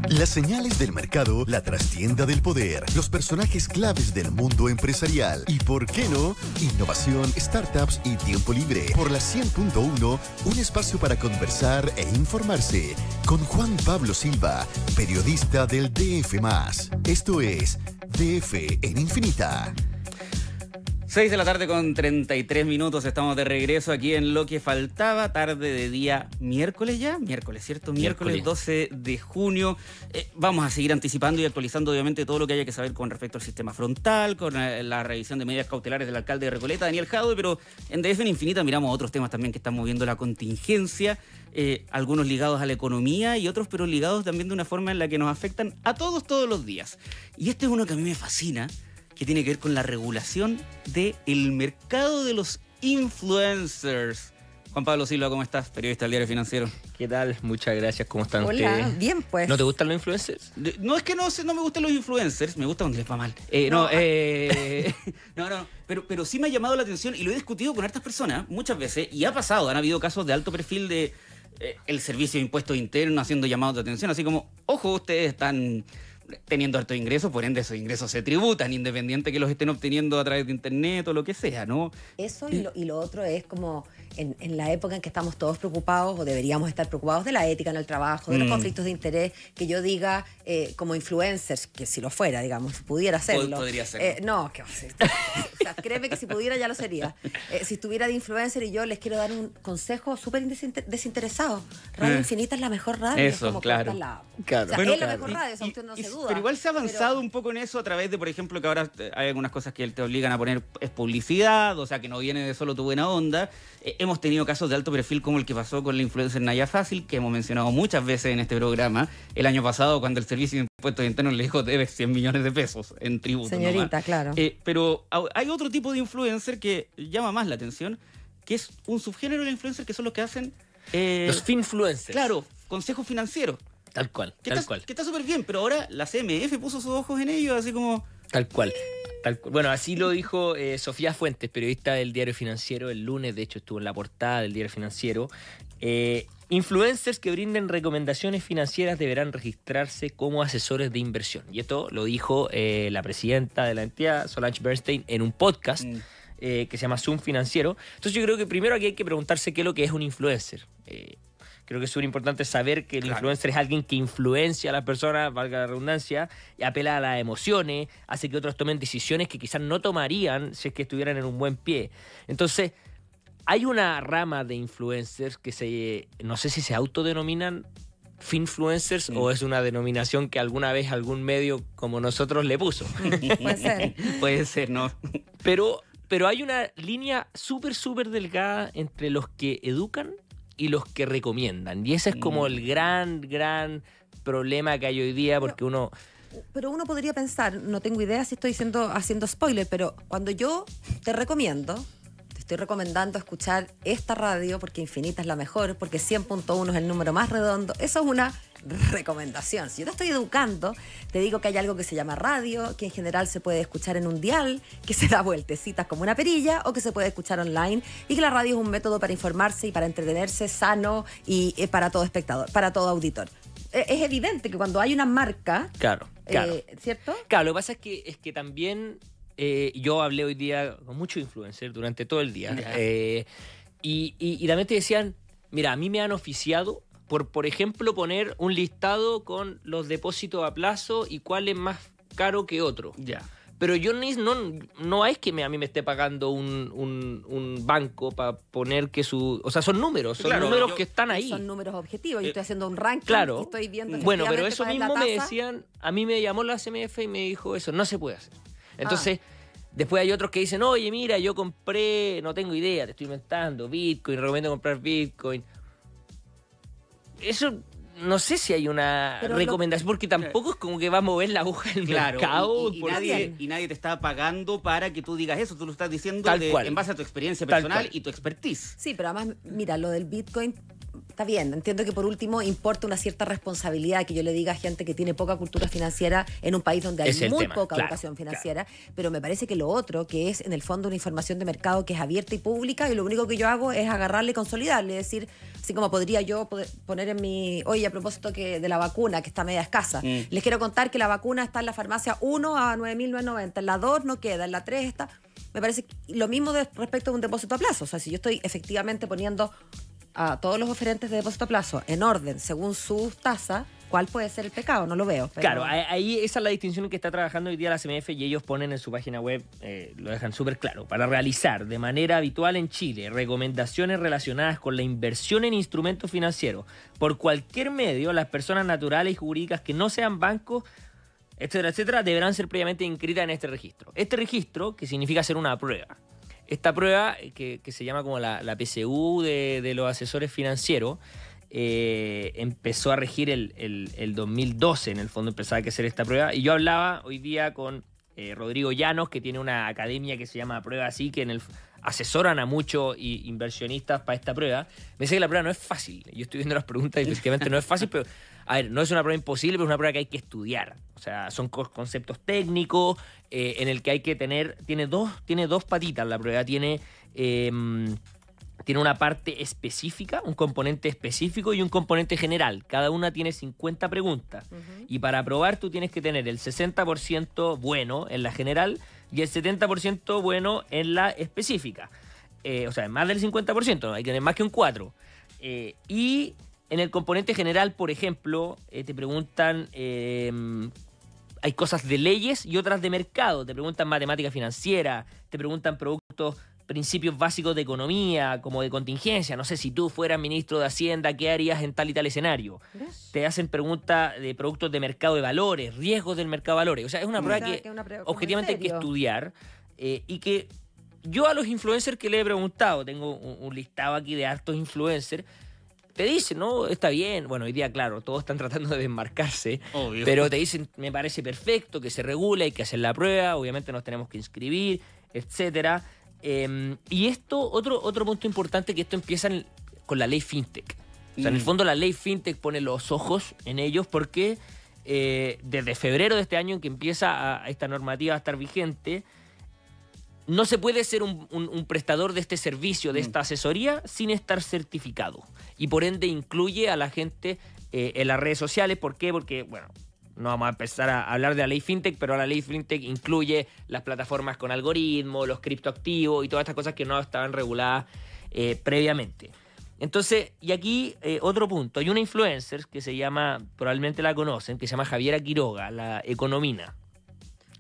Las señales del mercado, la trastienda del poder, los personajes claves del mundo empresarial y, ¿por qué no?, innovación, startups y tiempo libre. Por la 100.1, un espacio para conversar e informarse con Juan Pablo Silva, periodista del DF+. Esto es DF en Infinita. 6 de la tarde con 33 minutos, estamos de regreso aquí en Lo que Faltaba, tarde de día miércoles ya, miércoles, ¿cierto? Miércoles 12 de junio. Vamos a seguir anticipando y actualizando obviamente todo lo que haya que saber con respecto al sistema frontal, con la revisión de medidas cautelares del alcalde de Recoleta, Daniel Jadwe, pero en DF en Infinita miramos otros temas también que están moviendo la contingencia, algunos ligados a la economía y otros pero ligados también de una forma en la que nos afectan a todos los días. Y este es uno que a mí me fascina, que tiene que ver con la regulación del mercado de los influencers. Juan Pablo Silva, ¿cómo estás? Periodista del Diario Financiero. ¿Qué tal? Muchas gracias. ¿Cómo están Hola, ustedes? bien pues. ¿No te gustan los influencers? No es que no me gustan los influencers, me gusta cuando les va mal. Pero sí me ha llamado la atención y lo he discutido con hartas personas muchas veces y ha pasado, han habido casos de alto perfil de el Servicio de Impuestos Internos haciendo llamados de atención, así como, ojo, ustedes están teniendo hartos ingresos, por ende esos ingresos se tributan, independiente que los estén obteniendo a través de internet o lo que sea, ¿no? Eso y lo otro es como en la época en que estamos todos preocupados o deberíamos estar preocupados de la ética en el trabajo, de los conflictos de interés, que yo diga como influencers, que si lo fuera, digamos, si pudiera hacerlo. Podría serlo. No, que, o sea, créeme que si pudiera ya lo sería. Si estuviera de influencer y yo les quiero dar un consejo súper desinteresado. Radio Infinita es la mejor radio. Eso, es como claro. O sea, Bueno, es la mejor radio, esa usted no se duda. Pero igual se ha avanzado un poco en eso a través de, por ejemplo, que ahora hay algunas cosas que te obligan a poner publicidad, o sea, que no viene de solo tu buena onda. Hemos tenido casos de alto perfil como el que pasó con la influencer Naya Fácil, que hemos mencionado muchas veces en este programa, el año pasado cuando el Servicio de Impuestos Internos le dijo debes 100 millones de pesos en tributo. Señorita, nomás. claro. Pero hay otro tipo de influencer que llama más la atención, que es un subgénero de influencer que son los que hacen... los finfluencers. Claro, consejos financieros. Tal cual, Que tal cual. está súper bien, pero ahora la CMF puso sus ojos en ellos, así como... Tal cual. Bueno, así lo dijo Sofía Fuentes, periodista del Diario Financiero, el lunes, de hecho estuvo en la portada del Diario Financiero. Influencers que brinden recomendaciones financieras deberán registrarse como asesores de inversión. Y esto lo dijo la presidenta de la entidad, Solange Bernstein, en un podcast que se llama Zoom Financiero. Entonces yo creo que primero aquí hay que preguntarse qué es lo que es un influencer. Creo que es súper importante saber que el influencer es alguien que influencia a las personas, valga la redundancia, y apela a las emociones, hace que otros tomen decisiones que quizás no tomarían si es que estuvieran en un buen pie. Entonces, hay una rama de influencers que no sé si se autodenominan finfluencers o es una denominación que alguna vez algún medio como nosotros le puso. Puede ser. Puede ser, ¿no? Pero hay una línea súper delgada entre los que educan y los que recomiendan. Y ese es como el gran problema que hay hoy día, porque uno... Pero uno podría pensar, no tengo idea si estoy haciendo spoiler, pero cuando yo te estoy recomendando escuchar esta radio porque Infinita es la mejor, porque 100.1 es el número más redondo, eso es una recomendación. Si yo te estoy educando, te digo que hay algo que se llama radio, que en general se puede escuchar en un dial, que se da vueltecitas como una perilla, o que se puede escuchar online, y que la radio es un método para informarse y para entretenerse sano y para todo espectador, para todo auditor. Es evidente que cuando hay una marca, Claro. ¿cierto? Claro, lo que pasa es que también yo hablé hoy día con muchos influencers durante todo el día. Y también te decían, mira, a mí me han oficiado por ejemplo, poner un listado con los depósitos a plazo y cuál es más caro que otro. Ya. Pero yo no es que a mí me esté pagando un banco para poner que su... O sea, son números, que están ahí. Son números objetivos. Yo estoy haciendo un ranking claro. y estoy viendo... Bueno, pero eso mismo me decían... A mí me llamó la CMF y me dijo eso, no se puede hacer. Entonces, después hay otros que dicen, oye, mira, yo compré, no tengo idea, te estoy inventando, Bitcoin, recomiendo comprar Bitcoin. Eso... No sé si hay una recomendación, porque tampoco es como que va a mover la aguja del mercado. Y nadie te está pagando para que tú digas eso. Tú lo estás diciendo Tal cual. en base a tu experiencia personal y tu expertise. Sí, pero además, mira, lo del Bitcoin está bien, entiendo que por último importa una cierta responsabilidad que yo le diga a gente que tiene poca cultura financiera en un país donde hay muy poca educación financiera, pero me parece que lo otro, que es en el fondo una información de mercado que es abierta y pública, y lo único que yo hago es agarrarle y consolidarle, es decir, así como podría yo poner en mi, oye, a propósito de la vacuna, que está media escasa, les quiero contar que la vacuna está en la farmacia 1 a 9.990, en la 2 no queda, en la 3 está... Me parece lo mismo respecto a un depósito a plazo. O sea, si yo estoy efectivamente poniendo a todos los oferentes de depósito a plazo en orden, según sus tasas, ¿cuál puede ser el pecado? No lo veo. Pero... Claro, ahí esa es la distinción que está trabajando hoy día la CMF, y ellos ponen en su página web, lo dejan súper claro, para realizar de manera habitual en Chile recomendaciones relacionadas con la inversión en instrumentos financieros por cualquier medio, las personas naturales y jurídicas que no sean bancos, etcétera, etcétera, deberán ser previamente inscritas en este registro. Este registro, que significa hacer una prueba. Esta prueba, que se llama como la PSU de los asesores financieros, empezó a regir el 2012, en el fondo empezaba a hacer esta prueba. Y yo hablaba hoy día con Rodrigo Llanos, que tiene una academia que se llama Prueba Así, que asesoran a muchos inversionistas para esta prueba. Me dice que la prueba no es fácil. Yo estoy viendo las preguntas y efectivamente no es fácil, pero a ver, no es una prueba imposible, pero es una prueba que hay que estudiar. O sea, son conceptos técnicos en el que hay que tener... Tiene dos patitas la prueba. Tiene una parte específica, un componente específico y un componente general. Cada una tiene 50 preguntas. Y para aprobar tú tienes que tener el 60% bueno en la general y el 70% bueno en la específica. O sea, más del 50%, ¿no? Hay que tener más que un 4. Y en el componente general, por ejemplo, te preguntan... hay cosas de leyes y otras de mercado. Te preguntan matemática financiera, te preguntan principios básicos de economía, como de contingencia. No sé, si tú fueras ministro de Hacienda, ¿qué harías en tal y tal escenario? ¿Ves? Te hacen preguntas de productos de mercado de valores, riesgos del mercado de valores. O sea, es una prueba que objetivamente hay que estudiar y que yo a los influencers que le he preguntado, tengo un listado aquí de hartos influencers, te dicen, no, está bien. Bueno, hoy día, claro, todos están tratando de desmarcarse. Obvio. Pero te dicen, me parece perfecto que se regule, hay que hacer la prueba, obviamente nos tenemos que inscribir, etcétera. Y esto, otro punto importante, que esto empieza con la ley FinTech. O sea, en el fondo la ley FinTech pone los ojos en ellos porque desde febrero de este año en que empieza esta normativa a estar vigente, no se puede ser un prestador de este servicio, de esta asesoría, sin estar certificado. Y por ende incluye a la gente en las redes sociales. ¿Por qué? Porque, bueno, no vamos a empezar a hablar de la ley FinTech, pero la ley FinTech incluye las plataformas con algoritmos, los criptoactivos y todas estas cosas que no estaban reguladas previamente. Entonces, y aquí otro punto. Hay una influencer que se llama, probablemente la conocen, que se llama Javiera Quiroga, la economina.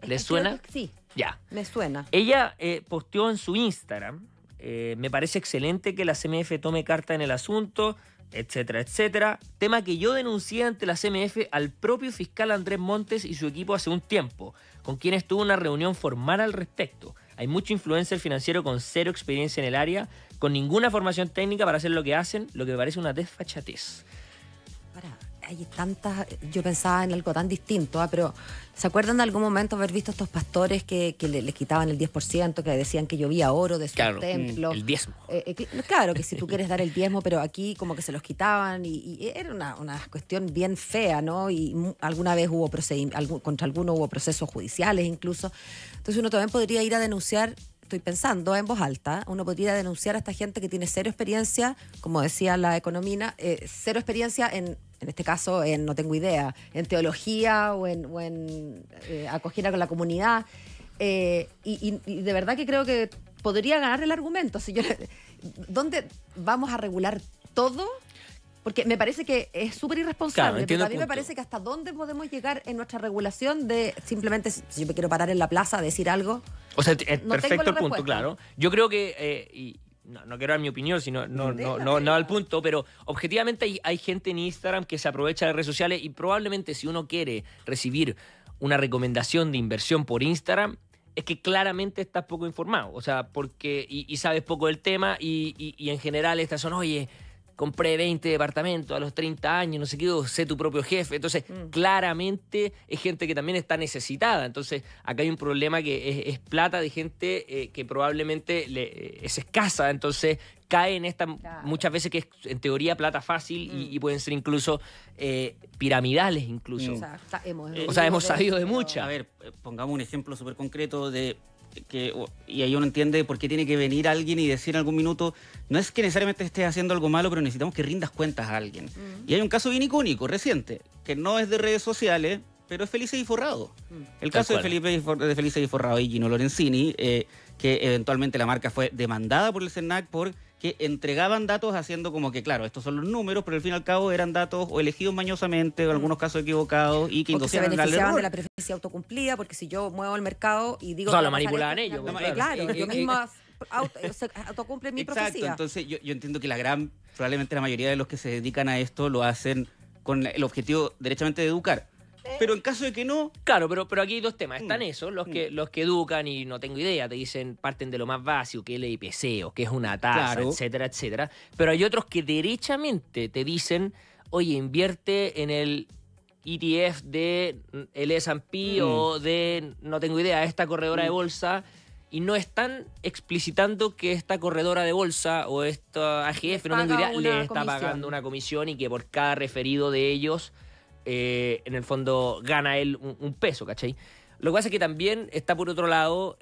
¿Les suena? Sí. Ya. Me suena. Ella posteó en su Instagram, me parece excelente que la CMF tome carta en el asunto, etcétera, etcétera. Tema que yo denuncié ante la CMF al propio fiscal Andrés Montes y su equipo hace un tiempo, con quienes tuvo una reunión formal al respecto. Hay mucho influencer financiero con cero experiencia en el área, con ninguna formación técnica para hacer lo que hacen, lo que me parece una desfachatez. Hay tantas, yo pensaba en algo tan distinto, pero ¿se acuerdan de algún momento haber visto estos pastores que les quitaban el 10%, que decían que llovía oro de sus templos? El diezmo. Claro, que si tú quieres dar el diezmo, pero aquí como que se los quitaban y era una cuestión bien fea, ¿no? Y alguna vez hubo contra alguno hubo procesos judiciales incluso. Entonces uno también podría ir a denunciar. Estoy pensando en voz alta, uno podría denunciar a esta gente que tiene cero experiencia, como decía la economina, cero experiencia en este caso, no tengo idea, en teología o en acogida con la comunidad. Y de verdad que creo que podría ganar el argumento. Si ¿dónde vamos a regular todo? Porque me parece que es súper irresponsable, pero a mí me parece que hasta dónde podemos llegar en nuestra regulación de simplemente, si yo me quiero parar en la plaza a decir algo. O sea, es no perfecto el punto, claro. Yo creo que, no quiero dar mi opinión, sino no al punto, pero objetivamente hay gente en Instagram que se aprovecha de redes sociales y probablemente si uno quiere recibir una recomendación de inversión por Instagram, es que claramente estás poco informado. O sea, porque y sabes poco del tema y en general estas son, oye, compré 20 departamentos a los 30 años, no sé qué, sé tu propio jefe. Entonces, claramente es gente que también está necesitada. Entonces, acá hay un problema que es plata de gente que probablemente es escasa. Entonces, cae en esta muchas veces que es en teoría plata fácil y pueden ser incluso piramidales incluso. O sea, hemos sabido de muchas. A ver, pongamos un ejemplo súper concreto de y ahí uno entiende por qué tiene que venir alguien y decir en algún minuto, no es que necesariamente estés haciendo algo malo, pero necesitamos que rindas cuentas a alguien. Y hay un caso bien icónico, reciente, que no es de redes sociales, pero es Felices y Forrado. El caso de Felices y Forrado y Gino Lorenzini, que eventualmente la marca fue demandada por el SENAC porque entregaban datos haciendo como que, claro, estos son los números, pero al fin y al cabo eran datos o elegidos mañosamente, o en algunos casos equivocados, y que inducían al error. Se beneficiaban de la preferencia autocumplida, porque si yo muevo el mercado y digo... O sea, lo manipulaban ellos. Claro, yo misma autocumple mi profecía. Exacto, entonces yo entiendo que probablemente la mayoría de los que se dedican a esto lo hacen con el objetivo derechamente de educar. Pero en caso de que no... Claro, pero aquí hay dos temas. Están esos, los que educan y no tengo idea, te dicen, parten de lo más básico, que es el IPC o que es una tasa, etcétera, etcétera. Pero hay otros que derechamente te dicen, oye, invierte en el ETF de el S&P o de, no tengo idea, esta corredora de bolsa, y no están explicitando que esta corredora de bolsa o esta AGF, no tengo idea, le está pagando una comisión y que por cada referido de ellos... en el fondo gana él un peso, ¿cachai? Lo que pasa es que también está por otro lado,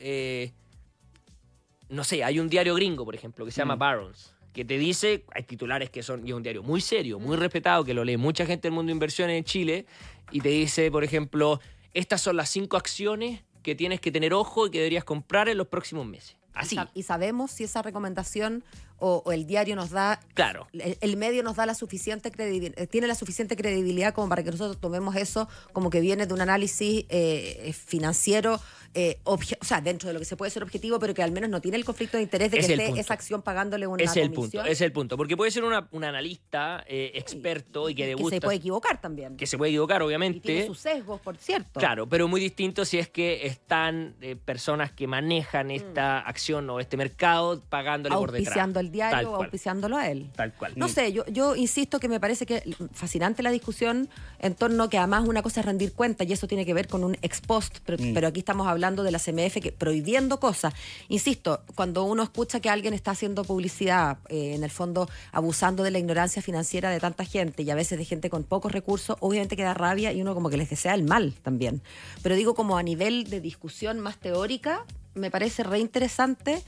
no sé, hay un diario gringo, por ejemplo, que se llama Barron's, que te dice, hay titulares que son, y es un diario muy serio, muy respetado, que lo lee mucha gente del mundo de inversiones en Chile, y te dice, por ejemplo, estas son las 5 acciones que tienes que tener ojo y que deberías comprar en los próximos meses. Así. Y sabemos si esa recomendación o el diario nos da, claro, el medio nos da la suficiente credibilidad, tiene la suficiente credibilidad como para que nosotros tomemos eso como que viene de un análisis financiero, o sea, dentro de lo que se puede ser objetivo, pero que al menos no tiene el conflicto de interés de que esté esa acción pagándole una comisión. Es el punto, porque puede ser un analista experto y que le gusta... Que se puede equivocar también. Que se puede equivocar, obviamente. Y tiene sus sesgos, por cierto. Claro, pero muy distinto si es que están personas que manejan esta acción o este mercado pagándole por detrás. Auspiciando el diario o auspiciándolo a él. Tal cual. No sé, yo insisto que me parece que fascinante la discusión en torno a que además una cosa es rendir cuenta y eso tiene que ver con un ex post, pero aquí estamos hablando de la CMF que prohibiendo cosas. Insisto, cuando uno escucha que alguien está haciendo publicidad, en el fondo abusando de la ignorancia financiera de tanta gente y a veces de gente con pocos recursos, obviamente queda rabia y uno como que les desea el mal también. Pero digo, como a nivel de discusión más teórica, me parece re interesante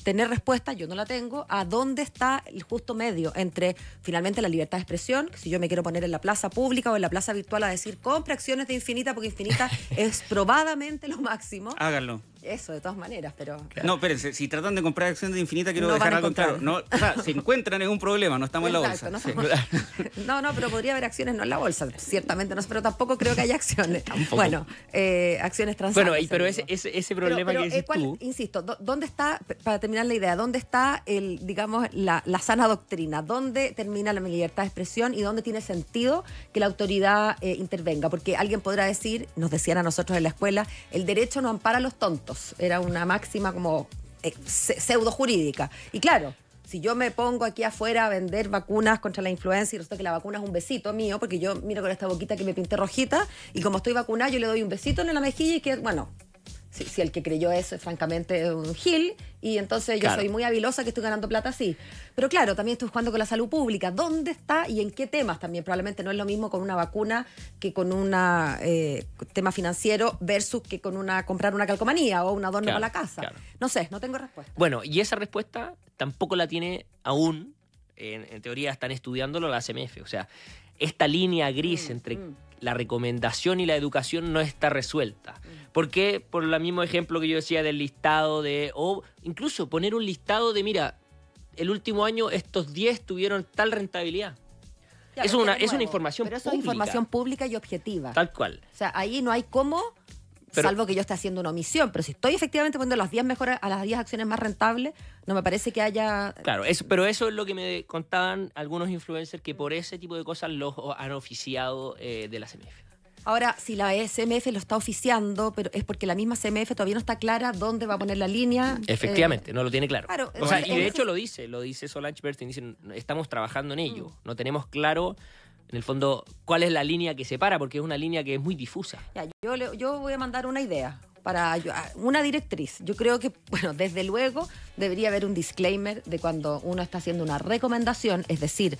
tener respuesta, yo no la tengo, a dónde está el justo medio entre finalmente la libertad de expresión, que si yo me quiero poner en la plaza pública o en la plaza virtual a decir compre acciones de Infinita porque Infinita es probadamente lo máximo. Háganlo. Eso, de todas maneras, pero... No, espérense, si tratan de comprar acciones de Infinita, quiero dejar algo claro. No, o sea, si encuentran es un problema, no estamos Exacto, en la bolsa. No, pero podría haber acciones no en la bolsa, ciertamente no, pero tampoco creo que haya acciones. Tampoco. Bueno, acciones transables. Bueno, pero ese problema que dices tú... Insisto, ¿dónde está, para terminar la idea, dónde está la sana doctrina? ¿Dónde termina la libertad de expresión y dónde tiene sentido que la autoridad intervenga? Porque alguien podrá decir, nos decían a nosotros en la escuela, el derecho no ampara a los tontos. Era una máxima como pseudo jurídica. Y claro, si yo me pongo aquí afuera a vender vacunas contra la influenza y resulta que la vacuna es un besito mío, porque yo miro con esta boquita que me pinté rojita y como estoy vacunada yo le doy un besito en la mejilla y que, bueno, si el que creyó eso es francamente un gil y entonces yo soy muy habilosa que estoy ganando plata así. Pero claro, también estoy jugando con la salud pública. ¿Dónde está y en qué temas también? Probablemente no es lo mismo con una vacuna que con un tema financiero versus que con comprar una calcomanía o un adorno para la casa. Claro. No sé, no tengo respuesta. Bueno, y esa respuesta tampoco la tiene aún, en teoría están estudiándolo la CMF. O sea, esta línea gris entre la recomendación y la educación no está resuelta. ¿Por qué? Por el mismo ejemplo que yo decía del listado o incluso poner un listado de, mira, el último año estos 10 tuvieron tal rentabilidad. Ya, es una información pública. Pero eso es información pública y objetiva. Tal cual. O sea, ahí no hay cómo, salvo que yo esté haciendo una omisión. Pero si estoy efectivamente poniendo las 10 mejores, a las 10 acciones más rentables, no me parece que haya... Claro, pero eso es lo que me contaban algunos influencers que por ese tipo de cosas los han oficiado de la CMF. Ahora, si la CMF lo está oficiando, pero es porque la misma CMF todavía no está clara dónde va a poner la línea. Efectivamente, no lo tiene claro. Claro, o sea, y de hecho lo dice Solange Bertin, dice, estamos trabajando en ello, no tenemos claro, en el fondo, cuál es la línea que separa, porque es una línea que es muy difusa. Ya, yo voy a mandar una idea, una directriz. Yo creo que, bueno, desde luego debería haber un disclaimer de cuando uno está haciendo una recomendación, es decir,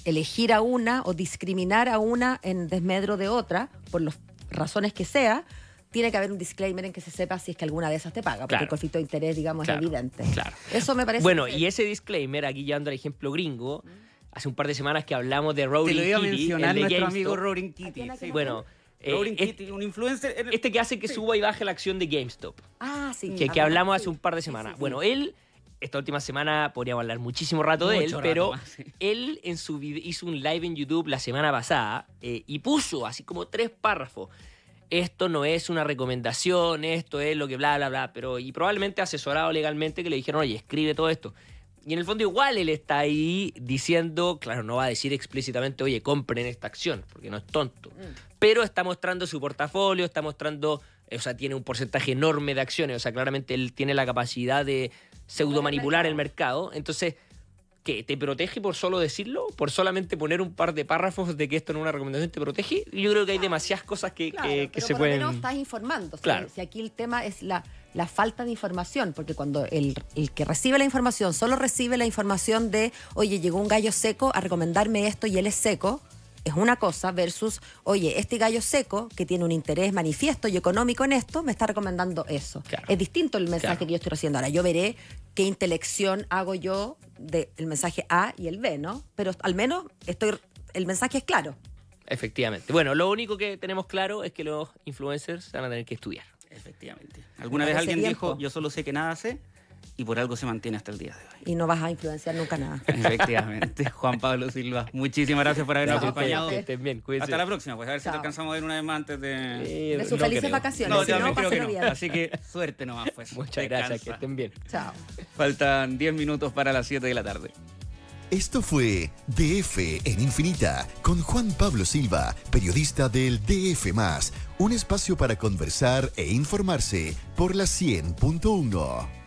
elegir a una o discriminar a una en desmedro de otra, por las razones que sea, tiene que haber un disclaimer en que se sepa si es que alguna de esas te paga, porque el conflicto de interés, digamos, es evidente. Claro. Eso me parece... Bueno, y ese disclaimer, aquí llevando el ejemplo gringo, hace un par de semanas que hablamos de Roaring Kitty. Te lo iba a mencionar nuestro GameStop. amigo Roaring Kitty. Sí. Bueno... Roaring Kitty, un influencer... Este que hace que suba y baje la acción de GameStop. Ah, sí. Que hablamos hace un par de semanas. Sí. Bueno, él, esta última semana podríamos hablar muchísimo rato de él, pero él en su hizo un live en YouTube la semana pasada y puso así como 3 párrafos. Esto no es una recomendación, esto es lo que bla, bla, bla, y probablemente asesorado legalmente que le dijeron, oye, escribe todo esto. Y en el fondo igual él está ahí diciendo, claro, no va a decir explícitamente, oye, compren esta acción, porque no es tonto. Pero está mostrando su portafolio, está mostrando, o sea, tiene un porcentaje enorme de acciones, o sea, claramente él tiene la capacidad de pseudomanipular el mercado. Entonces, ¿qué? ¿Te protege por solo decirlo? ¿Por solamente poner un par de párrafos de que esto no es una recomendación te protege? Yo creo que hay demasiadas cosas que se pueden... Pero por lo menos estás informando. Claro. Si aquí el tema es la falta de información, porque cuando el que recibe la información solo recibe la información de, oye, llegó un gallo seco a recomendarme esto y él es seco, es una cosa, versus, oye, este gallo seco que tiene un interés manifiesto y económico en esto, me está recomendando eso. Claro. Es distinto el mensaje que yo estoy recibiendo. Ahora, yo veré qué intelección hago yo del mensaje A y el B, ¿no? Pero al menos el mensaje es claro. Efectivamente. Bueno, lo único que tenemos claro es que los influencers van a tener que estudiar. Efectivamente. Alguna vez alguien dijo, yo solo sé que nada sé, y por algo se mantiene hasta el día de hoy. Y no vas a influenciar nunca nada. Efectivamente. Juan Pablo Silva, muchísimas gracias por habernos acompañado. Estén bien, cuídense. Hasta la próxima, pues a ver si te alcanzamos a ver una vez más antes de sus felices vacaciones. No, yo creo que no. Bien. Así que suerte nomás, pues. Muchas gracias, que estén bien. Chao. Faltan 10 minutos para las 7 de la tarde. Esto fue DF en Infinita con Juan Pablo Silva, periodista del DF+, un espacio para conversar e informarse por la 100.1.